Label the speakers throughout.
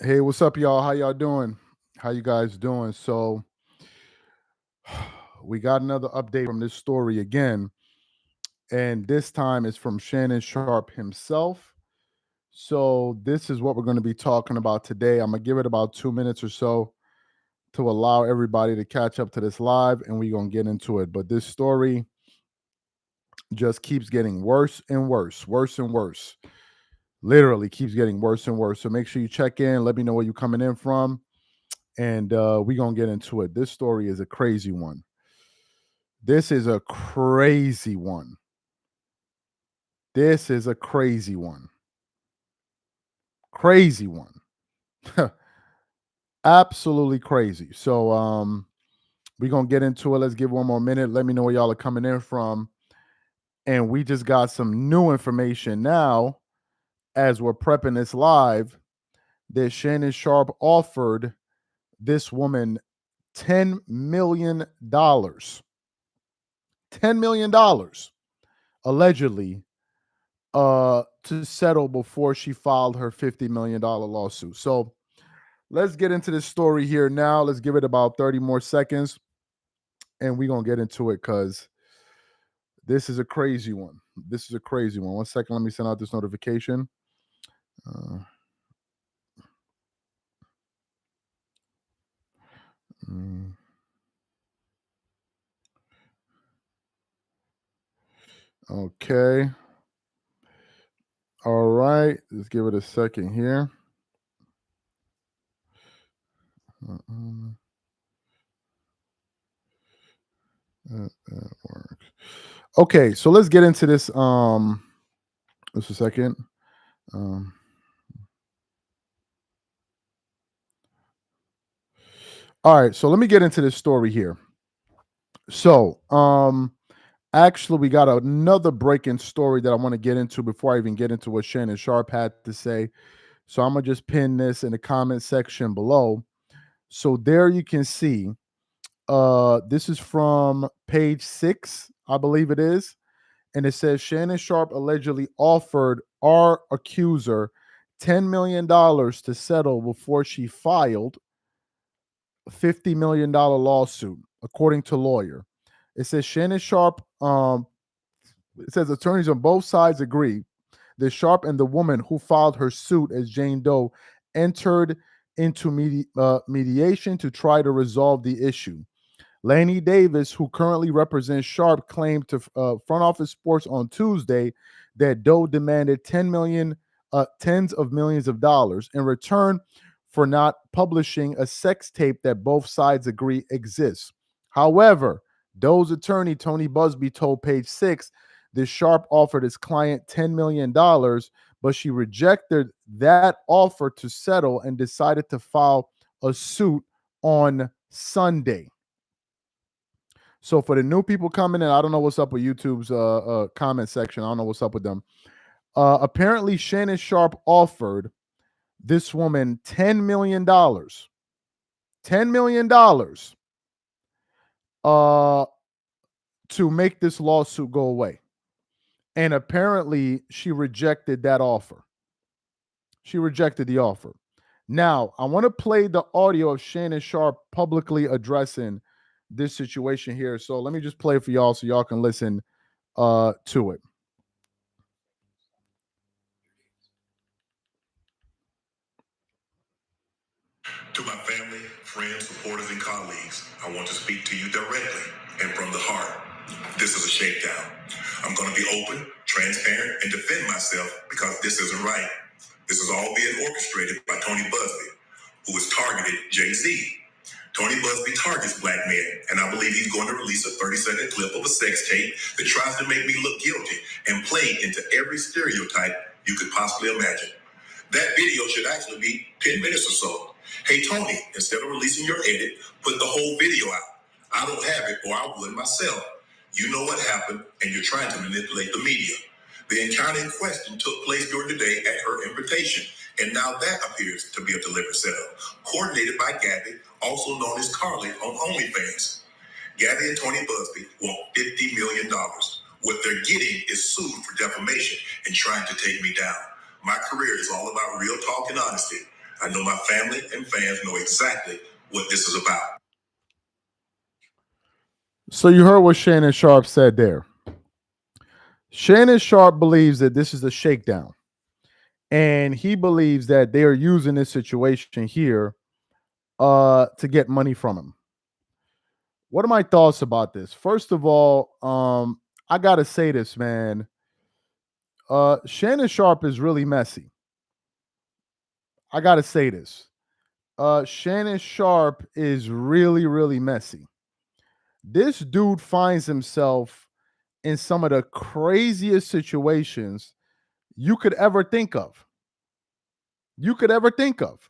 Speaker 1: Hey, what's up, y'all? How y'all doing? How you guys doing? So, we got another update from this story again, and this time it's from Shannon Sharp himself. So, this is what we're going to be talking about today. I'm going to give it about 2 minutes or so to allow everybody to catch up to this live, and we're going to get into it. But this story just keeps getting worse and worse, worse and worse. Literally keeps getting worse and worse. So, make sure you check in. Let me know where you're coming in from. And we're going to get into it. This story is a crazy one. This is a crazy one. This is a crazy one. Crazy one. Absolutely crazy. So we're gonna get into it. Let's give one more minute. Let me know where y'all are coming in from. And we just got some new information now as we're prepping this live that Shannon Sharp offered this woman $10 million. $10 million allegedly to settle before she filed her $50 million lawsuit. So let's get into this story here now. Let's give it about 30 more seconds and we're going to get into it because this is a crazy one. This is a crazy one. 1 second. Let me send out this notification. Mm. Okay. All right. Let's give it a second here. That works. Okay, so let's get into this. Just a second. All right, so let me get into this story here. So, actually, we got another breaking story that I want to get into before I even get into what Shannon Sharp had to say. So I'm gonna just pin this in the comment section below. So there you can see. This is from page 6, I believe it is, and it says Shannon Sharp allegedly offered our accuser $10 million to settle before she filed a $50 million lawsuit, according to lawyer. It says Shannon Sharp. It says attorneys on both sides agree that Sharp and the woman who filed her suit as Jane Doe entered into mediation to try to resolve the issue. Laney Davis, who currently represents Sharp, claimed to Front Office Sports on Tuesday that Doe demanded tens of millions of dollars in return for not publishing a sex tape that both sides agree exists. However, Doe's attorney, Tony Busby, told Page 6 that Sharp offered his client $10 million, but she rejected that offer to settle and decided to file a suit on Sunday. So for the new people coming in, I don't know what's up with YouTube's comment section. I don't know what's up with them. Apparently, Shannon Sharp offered this woman $10 million. $10 million to make this lawsuit go away. And apparently, she rejected that offer. She rejected the offer. Now, I want to play the audio of Shannon Sharp publicly addressing this situation here. So let me just play it for y'all so y'all can listen to it.
Speaker 2: To my family, friends, supporters, and colleagues, I want to speak to you directly and from the heart. This is a shakedown. I'm going to be open, transparent, and defend myself because this isn't right. This is all being orchestrated by Tony Busby, who has targeted Jay-Z. Tony Busby targets black men, and I believe he's going to release a 30-second clip of a sex tape that tries to make me look guilty and play into every stereotype you could possibly imagine. That video should actually be 10 minutes or so. Hey, Tony, instead of releasing your edit, put the whole video out. I don't have it, or I would myself. You know what happened, and you're trying to manipulate the media. The encounter in question took place during the day at her invitation, and now that appears to be a deliberate setup, coordinated by Gabby, also known as Carly on OnlyFans. Gabby and Tony Busby want $50 million. What they're getting is sued for defamation and trying to take me down. My career is all about real talk and honesty. I know my family and fans know exactly what this is about.
Speaker 1: So you heard what Shannon Sharp said there. Shannon Sharp believes that this is a shakedown. And he believes that they are using this situation here to get money from him. What are my thoughts about this? First of all, I gotta say this, man. Shannon Sharp is really messy. I gotta say this. Shannon Sharp is really, really messy. This dude finds himself in some of the craziest situations you could ever think of. You could ever think of.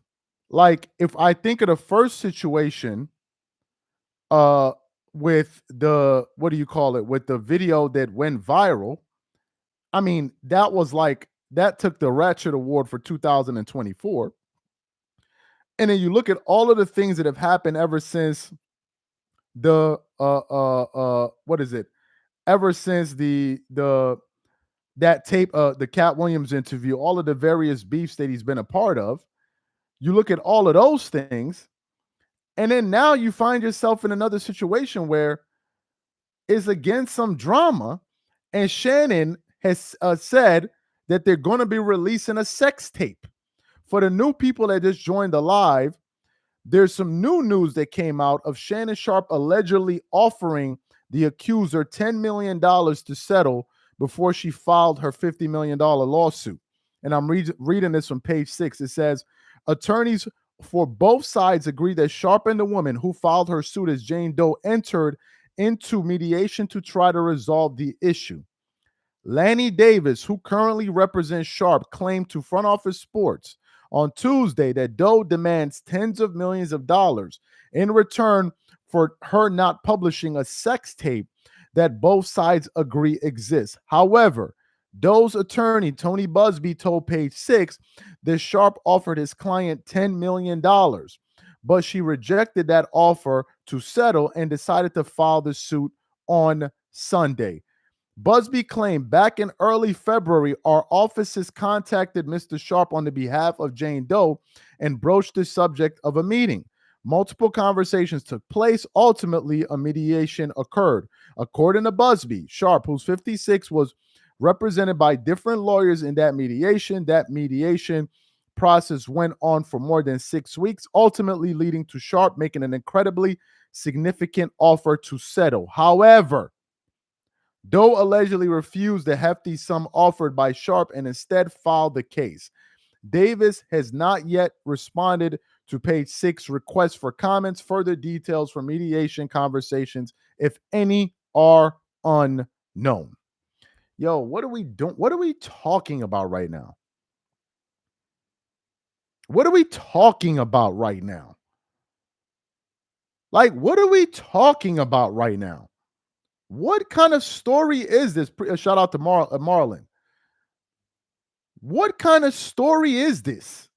Speaker 1: Like, if I think of the first situation, uh, with the what do you call it? With the video that went viral, I mean, that was like that took the Ratchet Award for 2024. And then you look at all of the things that have happened ever since the what is it? Ever since the that tape, the Cat Williams interview, all of the various beefs that he's been a part of. You look at all of those things, and then now you find yourself in another situation where it's against some drama, and Shannon has said that they're going to be releasing a sex tape. For the new people that just joined the live, there's some new news that came out of Shannon Sharp allegedly offering the accuser $10 million to settle before she filed her $50 million lawsuit. And I'm reading this from page 6. It says, attorneys for both sides agree that Sharp and the woman who filed her suit as Jane Doe entered into mediation to try to resolve the issue. Lanny Davis, who currently represents Sharp, claimed to Front Office Sports on Tuesday that Doe demands tens of millions of dollars in return for her not publishing a sex tape that both sides agree exists. However, Doe's attorney, Tony Busby, told Page 6 that Sharp offered his client $10 million, but she rejected that offer to settle and decided to file the suit on Sunday. Busby claimed back in early February, our offices contacted Mr. Sharp on the behalf of Jane Doe and broached the subject of a meeting. Multiple conversations took place. Ultimately, a mediation occurred. According to Busby, Sharp, who's 56, was represented by different lawyers in that mediation. That mediation process went on for more than 6 weeks, ultimately leading to Sharp making an incredibly significant offer to settle. However, Doe allegedly refused the hefty sum offered by Sharp and instead filed the case. Davis has not yet responded to Page 6 requests for comments. Further details for mediation conversations, if any, are unknown. Yo, what are we doing? What are we talking about right now? What are we talking about right now? Like, what are we talking about right now? What kind of story is this? Shout out to Marlon. What kind of story is this?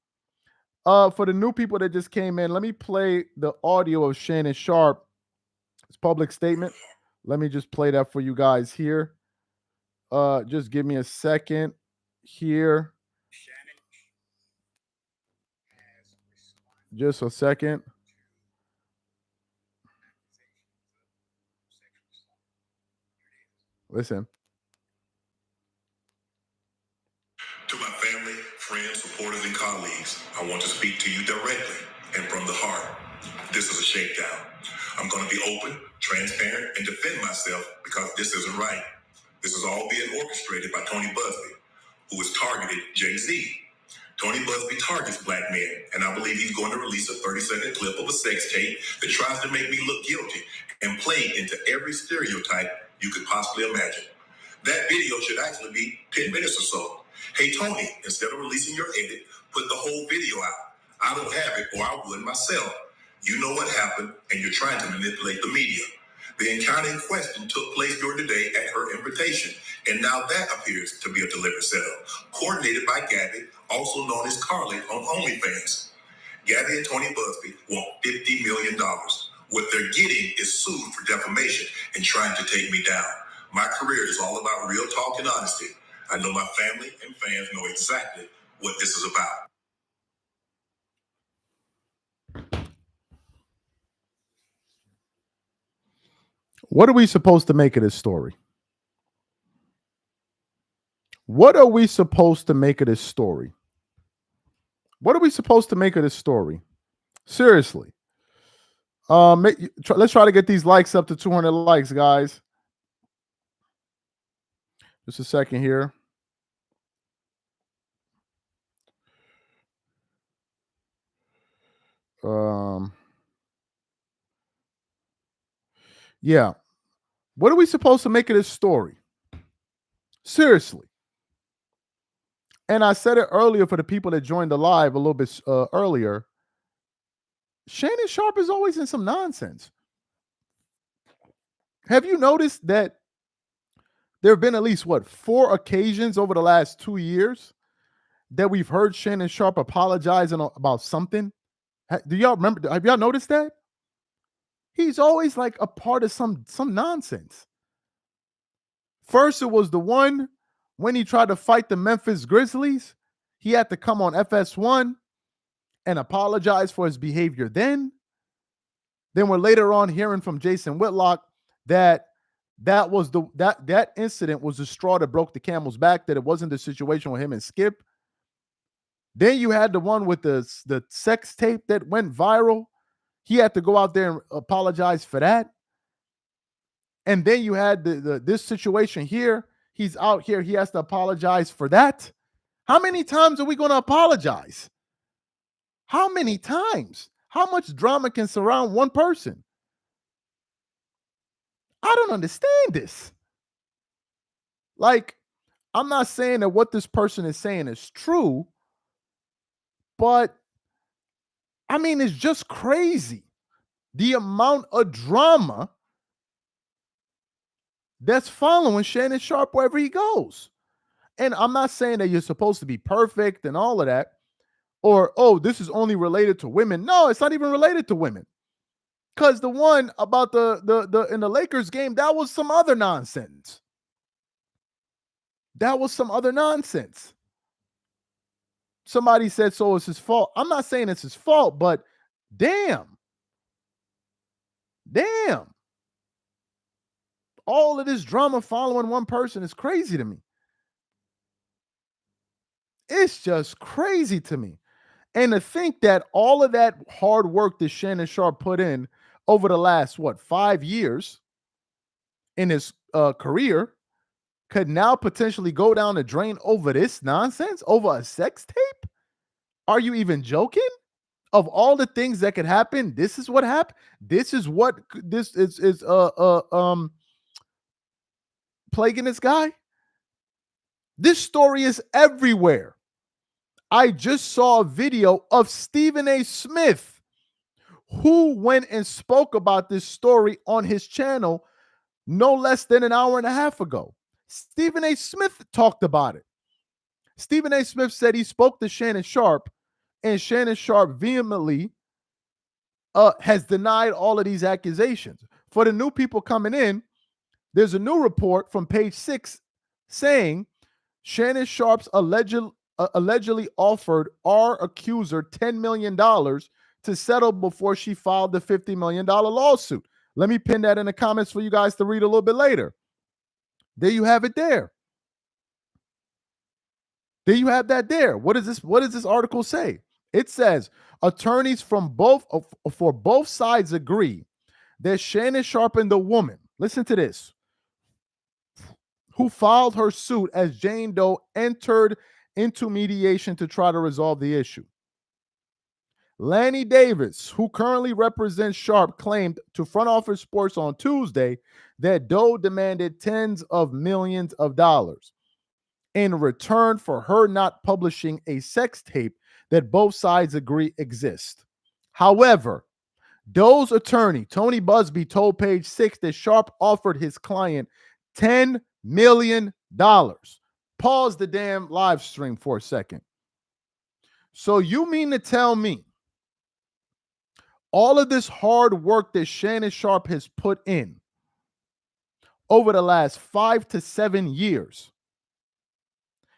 Speaker 1: For the new people that just came in, let me play the audio of Shannon Sharp's public statement. Let me just play that for you guys here. Just give me a second here. Just a second. Listen.
Speaker 2: To my family, friends, supporters, and colleagues, I want to speak to you directly and from the heart. This is a shakedown. I'm going to be open, transparent, and defend myself because this isn't right. This is all being orchestrated by Tony Busby, who has targeted Jay-Z. Tony Busby targets black men, and I believe he's going to release a 30-second clip of a sex tape that tries to make me look guilty and play into every stereotype you could possibly imagine. That video should actually be 10 minutes or so. Hey, Tony, instead of releasing your edit, put the whole video out. I don't have it, or I would myself. You know what happened, and you're trying to manipulate the media. The encounter in question took place during the day at her invitation, and now that appears to be a deliberate setup, coordinated by Gabby, also known as Carly on OnlyFans. Gabby and Tony Busby want $50 million. What they're getting is sued for defamation and trying to take me down. My career is all about real talk and honesty. I know my family and fans know exactly what this is about.
Speaker 1: What are we supposed to make of this story? What are we supposed to make of this story? What are we supposed to make of this story? Seriously. Let's try to get these likes up to 200 likes, guys. Just a second here. Um, yeah. What are we supposed to make of this story? Seriously. And I said it earlier for the people that joined the live a little bit earlier. Shannon Sharp is always in some nonsense. Have you noticed that there have been at least 4 occasions over the last 2 years that we've heard Shannon Sharp apologizing about something? Do y'all remember? Have y'all noticed that? He's always like a part of some nonsense. First, it was the one when he tried to fight the Memphis Grizzlies. He had to come on FS1 and apologize for his behavior then. Then we're later on hearing from Jason Whitlock that that incident was the straw that broke the camel's back, that it wasn't the situation with him and Skip. Then you had the one with the sex tape that went viral. He had to go out there and apologize for that. And then you had this situation here. He's out here. He has to apologize for that. How many times are we going to apologize? How many times? How much drama can surround one person? I don't understand this. Like, I'm not saying that what this person is saying is true, but I mean, it's just crazy. The amount of drama that's following Shannon Sharp wherever he goes. And I'm not saying that you're supposed to be perfect and all of that, or, oh, this is only related to women. No, it's not even related to women. Because the one about the in the Lakers game, that was some other nonsense. That was some other nonsense. Somebody said, so it's his fault. I'm not saying it's his fault, but damn. All of this drama following one person is crazy to me. It's just crazy to me. And to think that all of that hard work that Shannon Sharp put in over the last, 5 years in his career could now potentially go down the drain over this nonsense, over a sex tape? Are you even joking? Of all the things that could happen, this is what happened. This is what this is plaguing this guy. This story is everywhere. I just saw a video of Stephen A. Smith, who went and spoke about this story on his channel no less than an hour and a half ago. Stephen A. Smith talked about it. Stephen A. Smith said he spoke to Shannon Sharp, and Shannon Sharp vehemently has denied all of these accusations. For the new people coming in, there's a new report from page 6 saying Shannon Sharp's allegedly offered our accuser $10 million to settle before she filed the $50 million lawsuit. Let me pin that in the comments for you guys to read a little bit later. There you have it there. There you have that there. What does this article say? It says attorneys for both sides agree that Shannon Sharp and the woman, listen to this, who filed her suit as Jane Doe entered into mediation to try to resolve the issue. Lanny Davis, who currently represents Sharp, claimed to Front Office Sports on Tuesday that Doe demanded tens of millions of dollars in return for her not publishing a sex tape that both sides agree exists. However, Doe's attorney, Tony Busby, told Page 6 that Sharp offered his client $10 million. Pause the damn live stream for a second. So you mean to tell me all of this hard work that Shannon Sharp has put in over the last 5 to 7 years,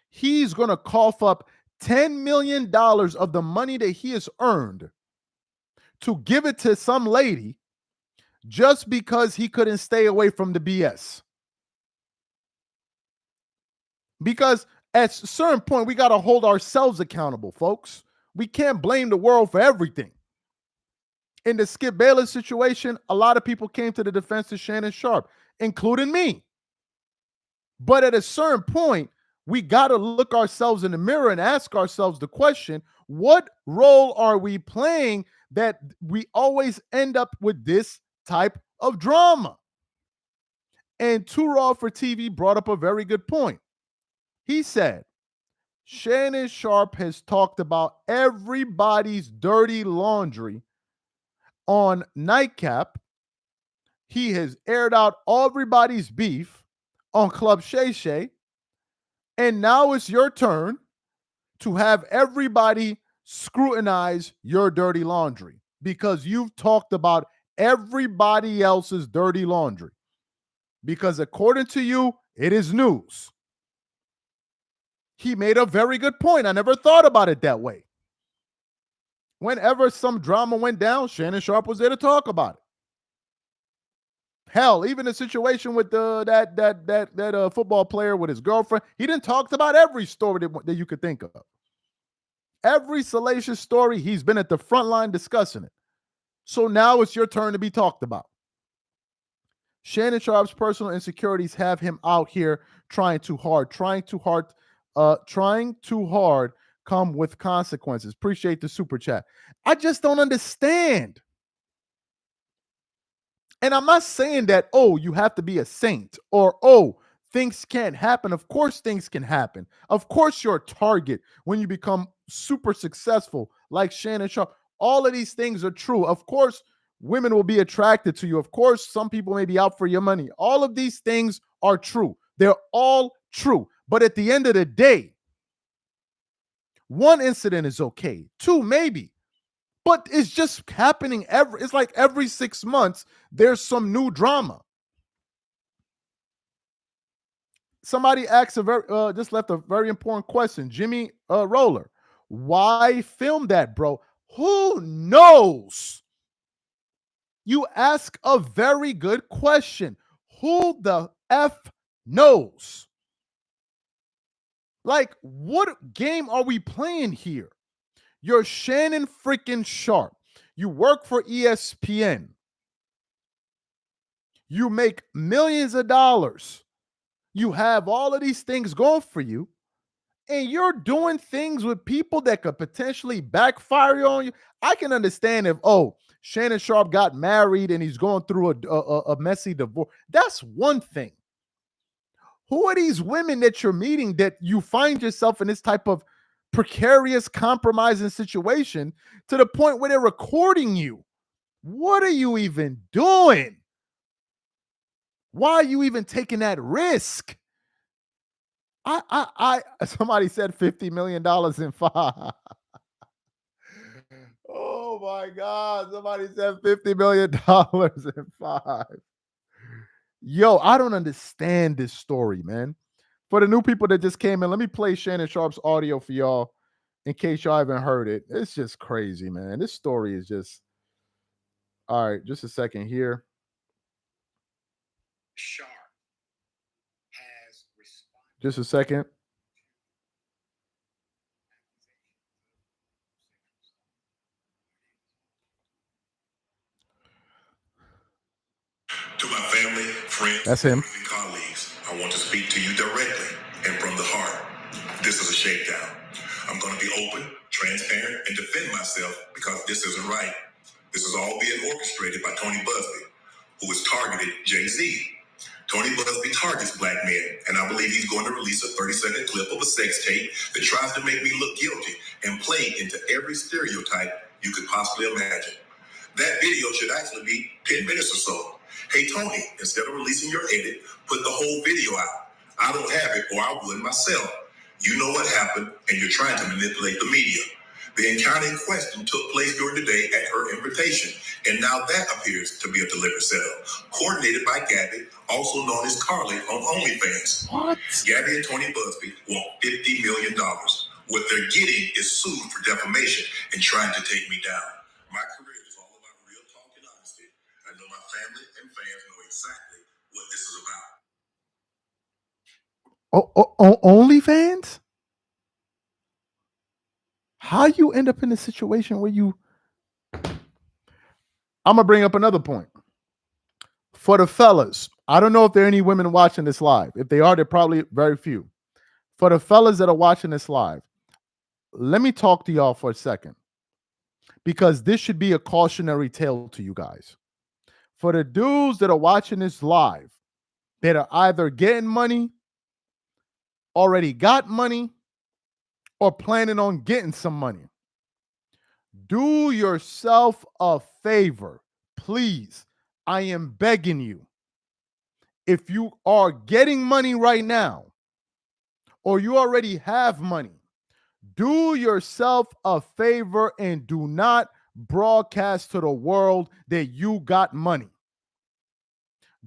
Speaker 1: he's going to cough up $10 million of the money that he has earned to give it to some lady just because he couldn't stay away from the BS. Because at a certain point, we got to hold ourselves accountable, folks. We can't blame the world for everything. In the Skip Bayless situation, a lot of people came to the defense of Shannon Sharp, including me. But at a certain point, we got to look ourselves in the mirror and ask ourselves the question, what role are we playing that we always end up with this type of drama? And Too Raw for TV brought up a very good point. He said, Shannon Sharp has talked about everybody's dirty laundry on Nightcap. He has aired out everybody's beef on Club Shay Shay. And now it's your turn to have everybody scrutinize your dirty laundry because you've talked about everybody else's dirty laundry. Because according to you, it is news. He made a very good point. I never thought about it that way. Whenever some drama went down, Shannon Sharp was there to talk about it. Hell, even the situation with that football player with his girlfriend, he didn't talk about every story that you could think of. Every salacious story, he's been at the front line discussing it. So now it's your turn to be talked about. Shannon Sharp's personal insecurities have him out here trying too hard come with consequences. Appreciate the super chat. I just don't understand. And I'm not saying that, oh, you have to be a saint or, oh, things can't happen. Of course, things can happen. Of course, you're a target when you become super successful like Shannon Sharp. All of these things are true. Of course, women will be attracted to you. Of course, some people may be out for your money. All of these things are true. They're all true. But at the end of the day, one incident is okay. Two, maybe. But it's just happening it's like every 6 months, there's some new drama. Somebody asked just left a very important question. Jimmy Roller, why film that, bro? Who knows? You ask a very good question. Who the F knows? Like, what game are we playing here? You're Shannon freaking Sharp. You work for ESPN. You make millions of dollars. You have all of these things going for you. And you're doing things with people that could potentially backfire on you. I can understand if, Shannon Sharp got married and he's going through a messy divorce. That's one thing. Who are these women that you're meeting that you find yourself in this type of precarious, compromising situation to the point where they're recording you? What are you even doing? Why are you even taking that risk? Somebody said $50 million in 5. Oh my God. Somebody said $50 million in 5. Yo, I don't understand this story, man. For the new people that just came in, let me play Shannon Sharp's audio for y'all in case y'all haven't heard it. It's just crazy, man. This story is just... All right, just a second here. Sharp has responded. Just a second.
Speaker 2: To my family, friends,
Speaker 1: That's him.
Speaker 2: And colleagues, I want to speak to you directly and from the heart. This is a shakedown. I'm going to be open, transparent, and defend myself because this isn't right. This is all being orchestrated by Tony Busby, who has targeted Jay-Z. Tony Busby targets black men, and I believe he's going to release a 30-second clip of a sex tape that tries to make me look guilty and play into every stereotype you could possibly imagine. That video should actually be 10 minutes or so. Hey, Tony, instead of releasing your edit, put the whole video out. I don't have it, or I would myself. You know what happened, and you're trying to manipulate the media. The encounter in question took place during the day at her invitation, and now that appears to be a deliberate setup, coordinated by Gabby, also known as Carly on OnlyFans.
Speaker 1: What?
Speaker 2: Gabby and Tony Busby want $50 million. What they're getting is sued for defamation and trying to take me down. My career is all about real talk and honesty. I know my family,
Speaker 1: OnlyFans? How you end up in a situation where you? I'm gonna bring up another point for the fellas. I don't know if there are any women watching this live. If they are, they're probably very few. For the fellas that are watching this live, let me talk to y'all for a second because this should be a cautionary tale to you guys. For the dudes that are watching this live that are either getting money, already got money, or planning on getting some money, do yourself a favor. Please, I am begging you. If you are getting money right now, or you already have money, do yourself a favor and do not broadcast to the world that you got money.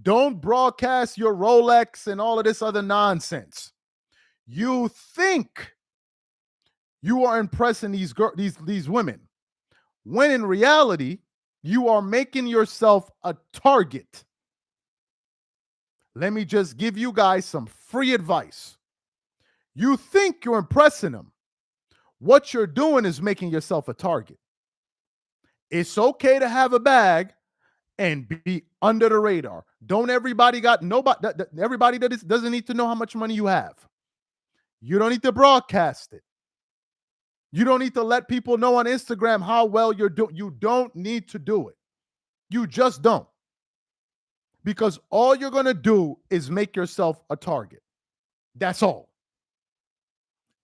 Speaker 1: Don't broadcast your Rolex and all of this other nonsense. You think you are impressing these women, when in reality, you are making yourself a target. Let me just give you guys some free advice. You think you're impressing them. What you're doing is making yourself a target. It's okay to have a bag and be under the radar. Don't everybody got nobody? Everybody doesn't need to know how much money you have. You don't need to broadcast it. You don't need to let people know on Instagram how well you're doing. You don't need to do it. You just don't. Because all you're going to do is make yourself a target. That's all.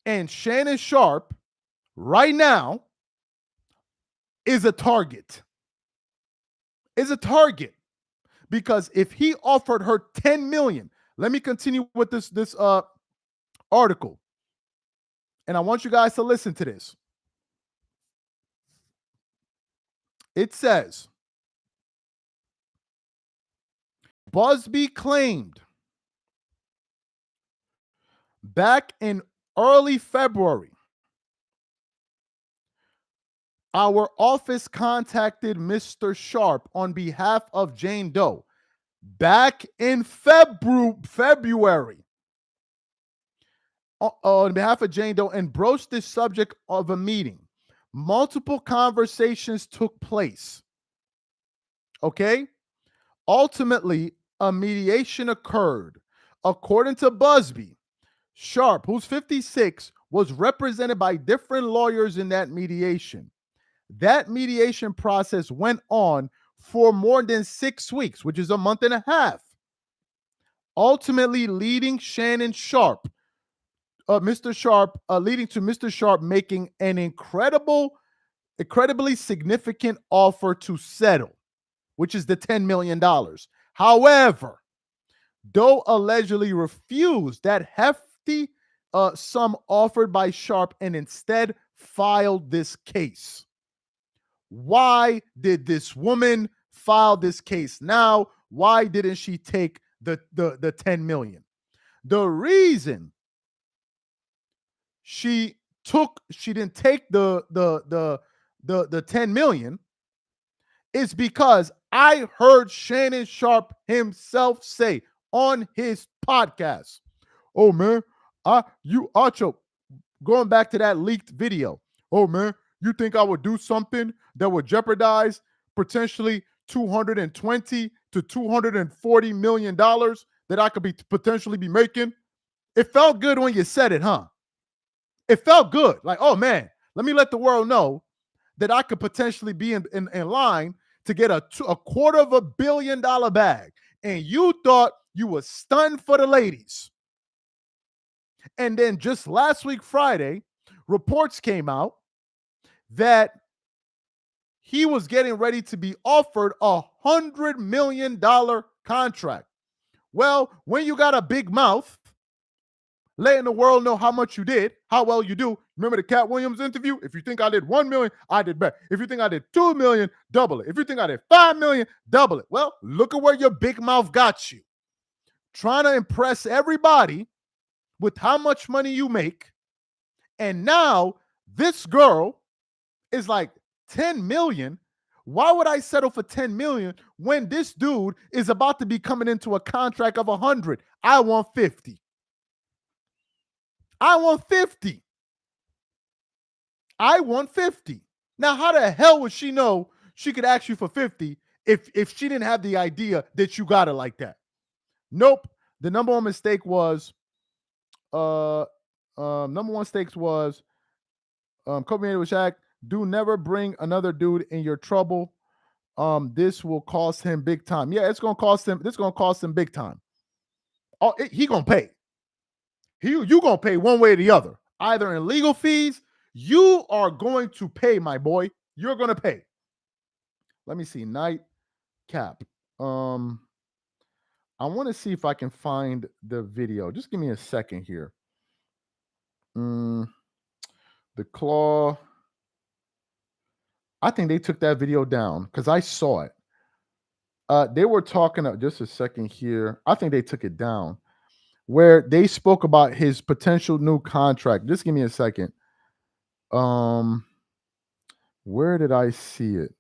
Speaker 1: And Shannon Sharp, right now, is a target. Is a target. Because if he offered her 10 million, let me continue with this article. And I want you guys to listen to this. It says, Busby claimed back in early February, our office contacted Mr. Sharp on behalf of Jane Doe back in February on behalf of Jane Doe and broached the subject of a meeting. Multiple conversations took place. Okay? Ultimately, a mediation occurred. According to Busby, Sharp, who's 56, was represented by different lawyers in that mediation. That mediation process went on for more than 6 weeks, which is a month and a half, ultimately leading Shannon Sharp, Mr. Sharp, leading to Mr. Sharp making an incredibly significant offer to settle, which is the $10 million. However, Doe allegedly refused that hefty sum offered by Sharp and instead filed this case. Why did this woman file this case now? Why didn't she take the 10 million? The reason she didn't take the 10 million is because I heard Shannon Sharp himself say on his podcast, "Oh man, Acho, going back to that leaked video. Oh man, you think I would do something that would jeopardize potentially $220 to $240 million that I could be potentially be making?" It felt good when you said it, huh? It felt good. Like, oh man, let me let the world know that I could potentially be in line to get a $250 million bag. And you thought you were stunned for the ladies. And then just last week, Friday, reports came out that he was getting ready to be offered $100 million contract. Well, when you got a big mouth, letting the world know how much you did, how well you do. Remember the Cat Williams interview? If you think I did 1 million, I did better. If you think I did 2 million, double it. If you think I did 5 million, double it. Well, look at where your big mouth got you. Trying to impress everybody with how much money you make. And now this girl is like 10 million. Why would I settle for 10 million when this dude is about to be coming into a contract of 100? I want 50. I want 50. I want 50. Now, how the hell would she know she could ask you for 50 if she didn't have the idea that you got it like that? Nope. The number one mistake was number one mistakes was co-created with Shaq. Do never bring another dude in your trouble. This will cost him big time. Yeah, it's gonna cost him. This is gonna cost him big time. Oh, he gonna pay. You gonna pay one way or the other. Either in legal fees, you are going to pay, my boy. You're gonna pay. Let me see. Nightcap. I want to see if I can find the video. Just give me a second here. The claw. I think they took that video down because I saw it. They were talking just a second here. I think they took it down where they spoke about his potential new contract. Just give me a second. Where did I see it?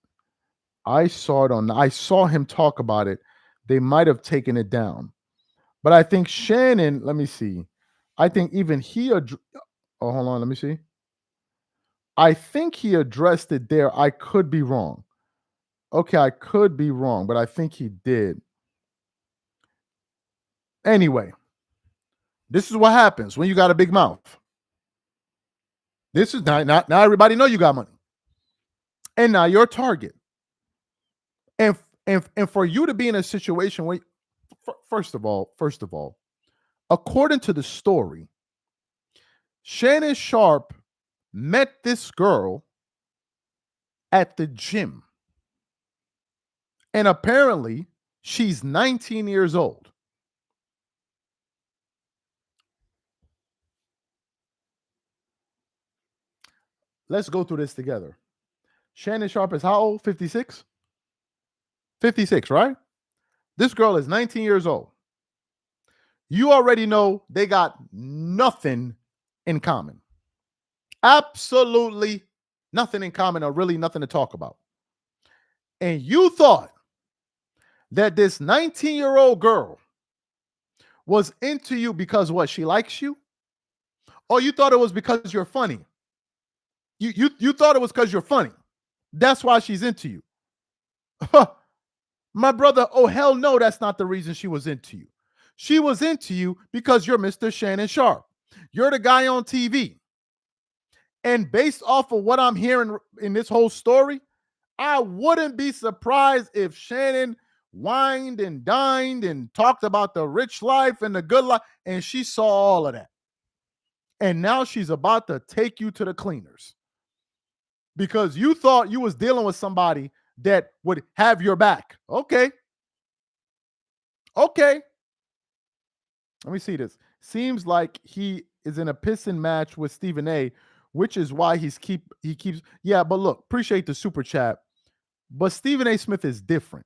Speaker 1: I saw him talk about it. They might have taken it down. But I think Shannon, let me see. I think even hold on, let me see. I think he addressed it there. I could be wrong. Okay, I could be wrong, but I think he did. Anyway, this is what happens when you got a big mouth. This is not now everybody know you got money. And now you're a target. And for you to be in a situation where first of all, according to the story, Shannon Sharp met this girl at the gym. And apparently, she's 19 years old. Let's go through this together. Shannon Sharp is how old? 56? 56, right? This girl is 19 years old. You already know they got nothing in common. Absolutely nothing in common, or really nothing to talk about. And you thought that this 19-year-old girl was into you because what? She likes you? Or you thought it was because you're funny? You thought it was because you're funny. That's why she's into you. My brother, oh hell no, that's not the reason she was into you. She was into you because you're Mr. Shannon Sharp. You're the guy on TV. And based off of what I'm hearing in this whole story, I wouldn't be surprised if Shannon wined and dined and talked about the rich life and the good life, and she saw all of that. And now she's about to take you to the cleaners because you thought you was dealing with somebody that would have your back. Okay. Let me see this. Seems like he is in a pissing match with Stephen A, which is why he keeps. Yeah, but look, appreciate the super chat. But Stephen A. Smith is different.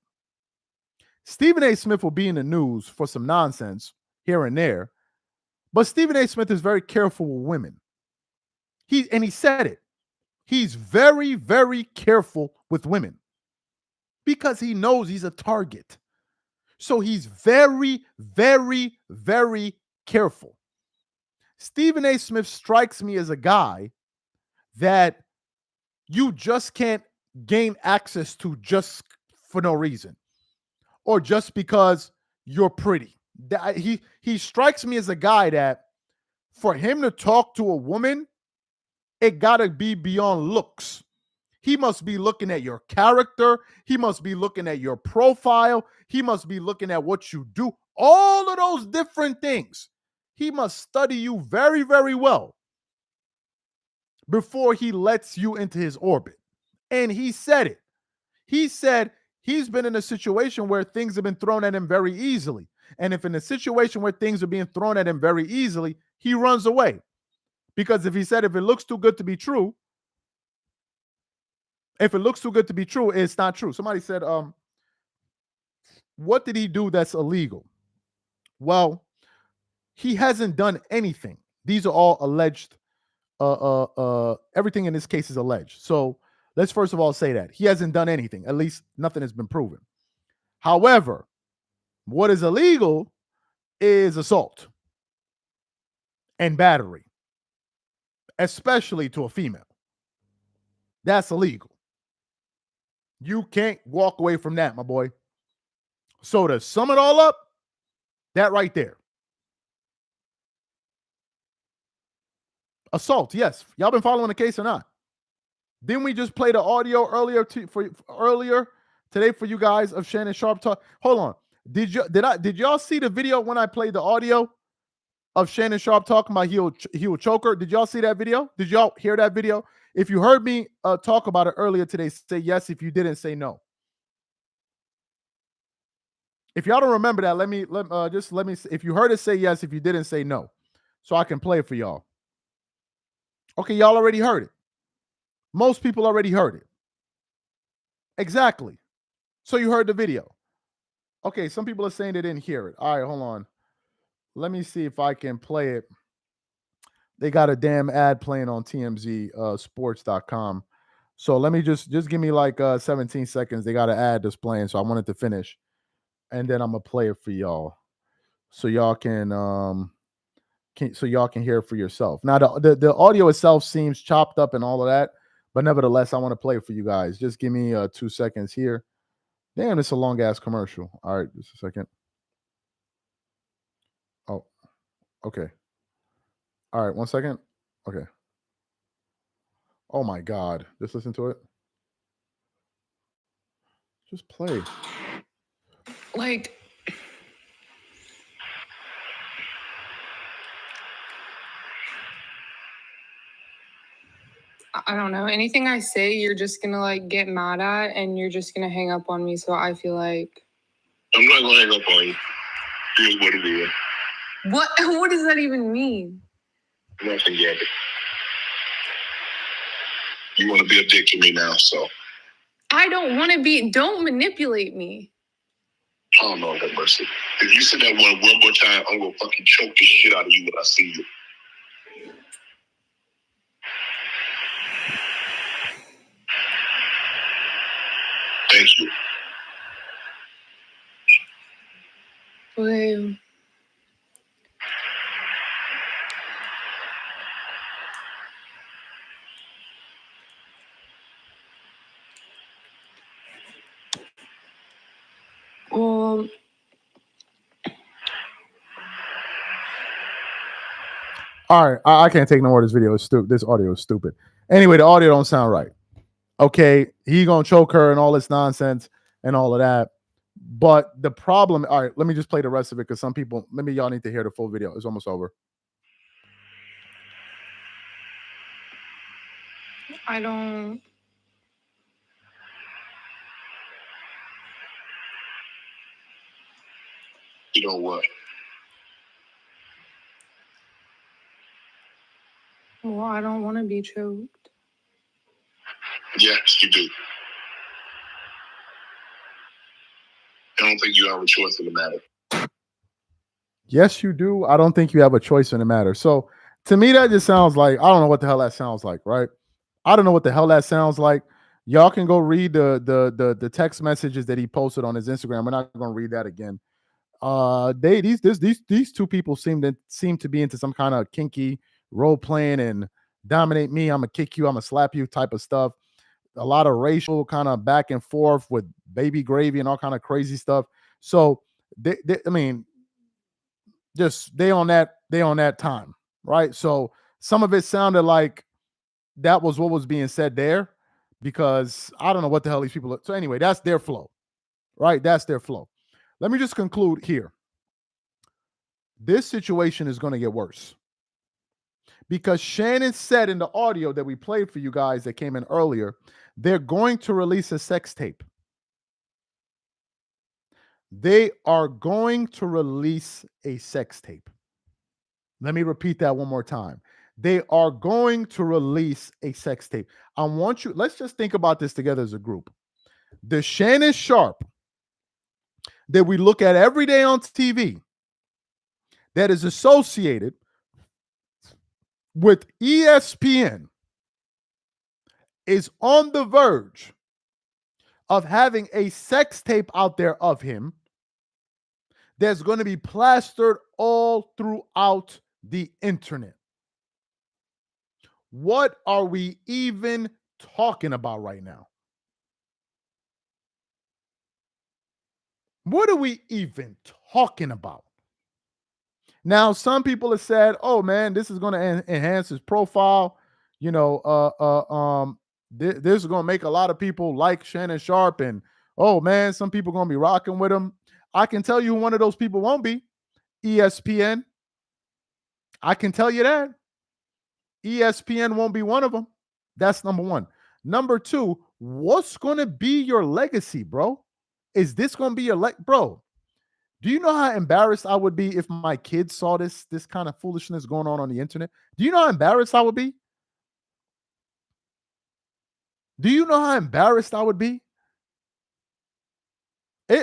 Speaker 1: Stephen A. Smith will be in the news for some nonsense here and there, but Stephen A. Smith is very careful with women. He said it. He's very, very careful with women because he knows he's a target. So he's very, very, very careful. Stephen A. Smith strikes me as a guy that you just can't gain access to just for no reason or just because you're pretty. He strikes me as a guy that for him to talk to a woman, it got to be beyond looks. He must be looking at your character. He must be looking at your profile. He must be looking at what you do. All of those different things. He must study you very, very well before he lets you into his orbit. And he said it. He said he's been in a situation where things have been thrown at him very easily. And if in a situation where things are being thrown at him very easily, he runs away. Because if it looks too good to be true, it's not true. Somebody said, what did he do that's illegal? Well, he hasn't done anything. These are all alleged. Everything in this case is alleged. So let's first of all say that he hasn't done anything. At least nothing has been proven. However, what is illegal is assault and battery. especially to a female. That's illegal. You can't walk away from that, my boy. So to sum it all up, that right there. Assault, yes. Y'all been following the case or not? Didn't we just play the audio earlier today for you guys of Shannon Sharp talk? Hold on. Did y'all see the video when I played the audio of Shannon Sharp talking about he'll choke her? Did y'all see that video? Did y'all hear that video? If you heard me talk about it earlier today, say yes. If you didn't, say no. If y'all don't remember that, let me. If you heard it, say yes. If you didn't, say no, so I can play it for y'all. Okay, y'all already heard it. Most people already heard it. Exactly. So you heard the video. Okay, some people are saying they didn't hear it. All right, hold on. Let me see if I can play it. They got a damn ad playing on TMZ sports.com. So let me just give me like 17 seconds. They got an ad that's playing, so I wanted to finish. And then I'm gonna play it for y'all. So y'all can hear it for yourself. Now the audio itself seems chopped up and all of that, but nevertheless, I want to play it for you guys. Just give me 2 seconds here. Damn, it's a long ass commercial. All right, just a second. Oh, okay. All right, 1 second. Okay. Oh my God. Just listen to it. Just play.
Speaker 3: Like, I don't know. Anything I say, you're just gonna like get mad at, and you're just gonna hang up on me. So I feel like
Speaker 2: I'm not gonna hang up on you. Here's what it is.
Speaker 3: what? What does that even mean?
Speaker 2: Nothing yet. You want to be a dick to me now, so.
Speaker 3: I don't want to be. Don't manipulate me.
Speaker 2: Oh, no, have mercy. If you say that one more time, I'm gonna fucking choke the shit out of you when I see you. Thank you.
Speaker 3: Okay. Well,
Speaker 1: All right, I can't take no more of this video. It's stupid. This audio is stupid. Anyway, the audio don't sound right. Okay, he gonna choke her and all this nonsense and all of that. But the problem, all right, let me just play the rest of it because some people, maybe y'all need to hear the full video. It's almost over.
Speaker 3: I don't.
Speaker 2: You know what?
Speaker 3: Well, I don't want to be choked.
Speaker 2: Yes, you do. I don't think you have a choice in the matter.
Speaker 1: Yes, you do. I don't think you have a choice in the matter. So to me, that just sounds like I don't know what the hell that sounds like, right? I don't know what the hell that sounds like. Y'all can go read the text messages that he posted on his Instagram. We're not going to read that again. These two people seem to be into some kind of kinky role playing and dominate me. I'm gonna kick you. I'm gonna slap you type of stuff. A lot of racial kind of back and forth with baby gravy and all kind of crazy stuff. So I mean, just they on that time, right? So some of it sounded like that was what was being said there because I don't know what the hell these people are. So anyway, that's their flow, right? That's their flow. Let me just conclude here. This situation is going to get worse because Shannon said in the audio that we played for you guys that came in earlier, they're going to release a sex tape. They are going to release a sex tape. Let me repeat that one more time. They are going to release a sex tape. I want you, let's just think about this together as a group. The Shannon Sharp that we look at every day on TV that is associated with ESPN is on the verge of having a sex tape out there of him that's going to be plastered all throughout the internet. What are we even talking about right now? What are we even talking about? Now, some people have said, "Oh man, this is going to enhance his profile." You know, this is going to make a lot of people like Shannon Sharp, and oh man, some people going to be rocking with him. I can tell you who one of those people won't be. ESPN. I can tell you that. ESPN won't be one of them. That's number one. Number two, what's going to be your legacy, bro? Is this going to be your bro? Do you know how embarrassed I would be if my kids saw this kind of foolishness going on the internet? Do you know how embarrassed I would be? Do you know how embarrassed I would be?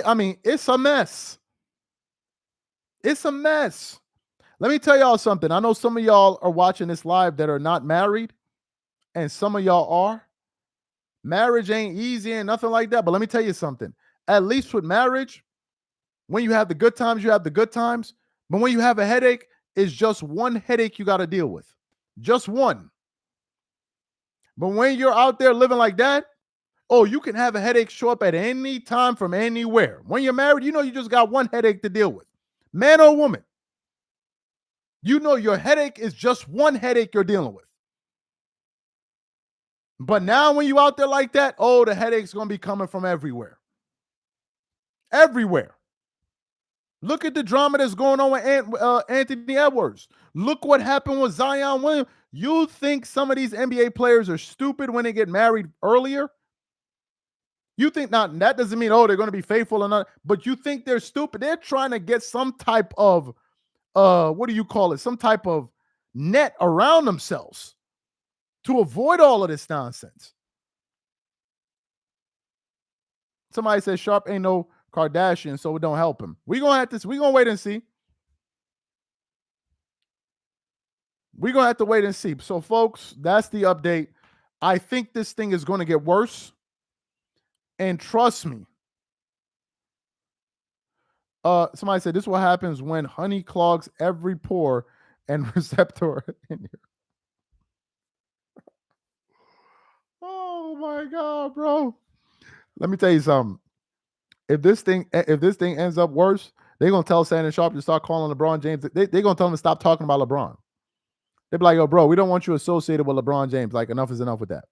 Speaker 1: I mean, it's a mess. It's a mess. Let me tell y'all something. I know some of y'all are watching this live that are not married, and some of y'all are. Marriage ain't easy and nothing like that. But let me tell you something. At least with marriage, when you have the good times, you have the good times. But when you have a headache, it's just one headache you got to deal with. Just one. But when you're out there living like that, oh, you can have a headache show up at any time from anywhere. When you're married, you know you just got one headache to deal with. Man or woman. You know your headache is just one headache you're dealing with. But now when you out there like that, oh, the headache's going to be coming from everywhere. Everywhere. Look at the drama that's going on with Anthony Edwards. Look what happened with Zion Williams. You think some of these NBA players are stupid when they get married earlier? You think not? That doesn't mean, oh, they're going to be faithful or not. But you think they're stupid. They're trying to get some type of, what do you call it? Some type of net around themselves to avoid all of this nonsense. Somebody says Sharp ain't no Kardashian, so it don't help him. We're going to wait and see. We're going to have to wait and see. So, folks, that's the update. I think this thing is going to get worse. And trust me. Somebody said this is what happens when honey clogs every pore and receptor in here. Oh my God, bro. Let me tell you something. If this thing ends up worse, they're gonna tell Shannon Sharp to start calling LeBron James. They're gonna tell him to stop talking about LeBron. They'll be like, "Yo, bro, we don't want you associated with LeBron James. Like, enough is enough with that.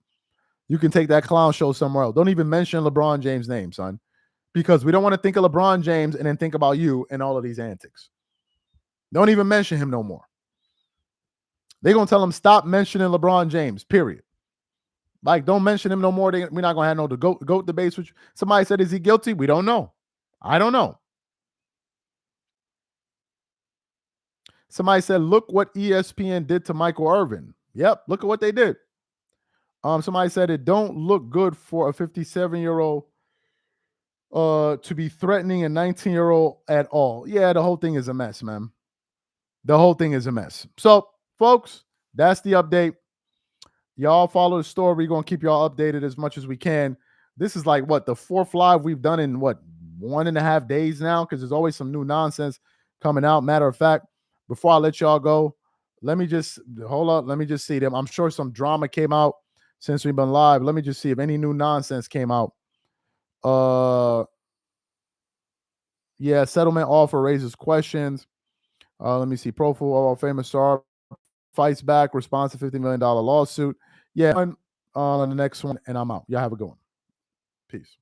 Speaker 1: You can take that clown show somewhere else. Don't even mention LeBron James' name, son, because we don't want to think of LeBron James and then think about you and all of these antics. Don't even mention him no more. They're gonna tell him stop mentioning LeBron James. Period. Like, don't mention him no more. We're not gonna have no goat debates with you. Somebody said, is he guilty? We don't know. I don't know. Somebody said, look what ESPN did to Michael Irvin. Yep, look at what they did. Somebody said it don't look good for a 57-year-old to be threatening a 19-year-old at all. Yeah, the whole thing is a mess, man. The whole thing is a mess. So, folks, that's the update. Y'all follow the story. We're going to keep y'all updated as much as we can. This is like, what, the fourth live we've done in, 1.5 days now? Because there's always some new nonsense coming out. Matter of fact, before I let y'all go, let me just, hold up. Let me just see them. I'm sure some drama came out since we've been live. Let me just see if any new nonsense came out. Yeah, settlement offer raises questions. Let me see. Pro Football famous star fights back, response to $50 million lawsuit. Yeah, on the next one, and I'm out. Y'all have a good one. Peace.